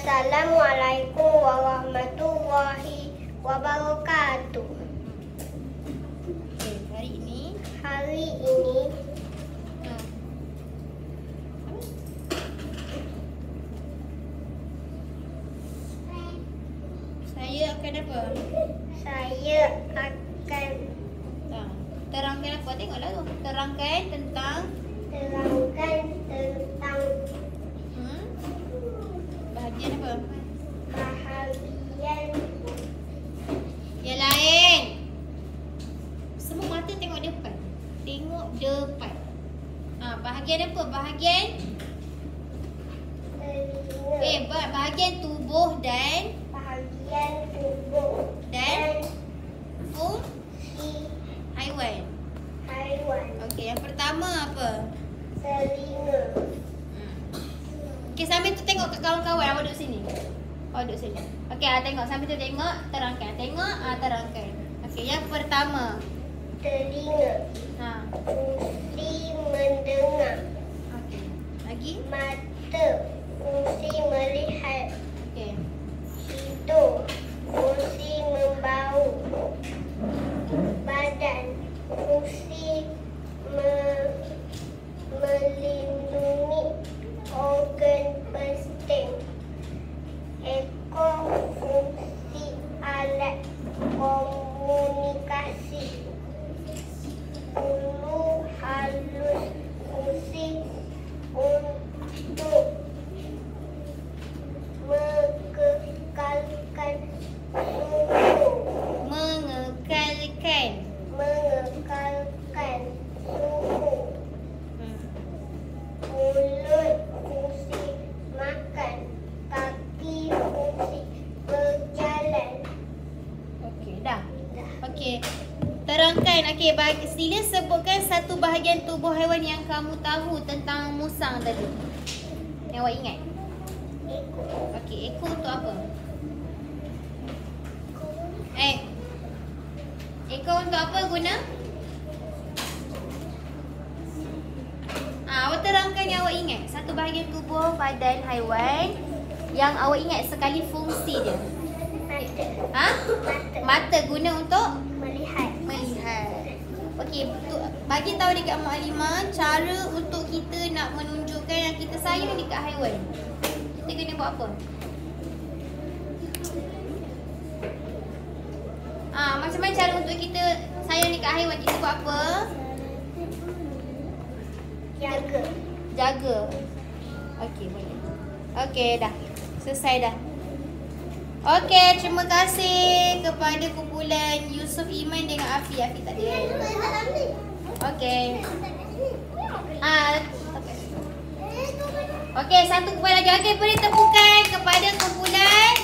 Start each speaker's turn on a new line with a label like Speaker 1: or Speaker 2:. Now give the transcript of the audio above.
Speaker 1: Assalamualaikum warahmatullahi wabarakatuh.
Speaker 2: Okay,
Speaker 1: hari ini
Speaker 2: saya akan apa?
Speaker 1: Saya akan
Speaker 2: terangkan apa? Tengoklah tu. Terangkan tentang bahagian apa?
Speaker 1: Bahagian
Speaker 2: yang lain. Semua mata tengok depan. Tengok depan. Bahagian apa? Bahagian
Speaker 1: telinga.
Speaker 2: Bahagian tubuh dan fungsi haiwan. Okey, yang pertama apa?
Speaker 1: Telinga.
Speaker 2: Okey, sambil tu tengok ke kawan-kawan. Awak duduk sini. Okey, tengok. Sambil tu tengok, terangkan. Terangkan. Okey, yang pertama.
Speaker 1: Telinga. Fungsi mendengar.
Speaker 2: Okey. Lagi?
Speaker 1: Mata. Fungsi melihat.
Speaker 2: Okey.
Speaker 1: Hidung. Fungsi membau. Badan. Fungsi melindungi organ penting. Ekor. Fungsi alat komunikasi. Bulu halus. Fungsi untuk mengekalkan suhu. Mulut fungsi makan. Kaki fungsi berjalan.
Speaker 2: Okey, dah. Okey. Terangkan. Okey, sila sebutkan satu bahagian tubuh haiwan yang kamu tahu tentang musang tadi. Yang awak ingat.
Speaker 1: Ekor.
Speaker 2: Okey, ekor untuk apa? Ekor untuk apa guna? Awak terangkan yang awak ingat. Satu bahagian tubuh badan haiwan yang awak ingat sekali fungsi dia.
Speaker 1: Mata.
Speaker 2: Mata guna untuk
Speaker 1: Melihat.
Speaker 2: Okey, bagi tahu dekat Mak Alimah cara untuk kita nak menunjukkan yang kita sayang dekat haiwan. Kita kena buat apa? Macam mana cara untuk kita sayang dekat haiwan? Kita buat apa? Jaga. Okey, boleh. Okey, dah. Selesai dah. Okey, terima kasih kepada kumpulan Yusuf Iman dengan Afi. Afi tak ada. Okey. Okey, satu kumpulan lagi. Okey, beri tepukan kepada kumpulan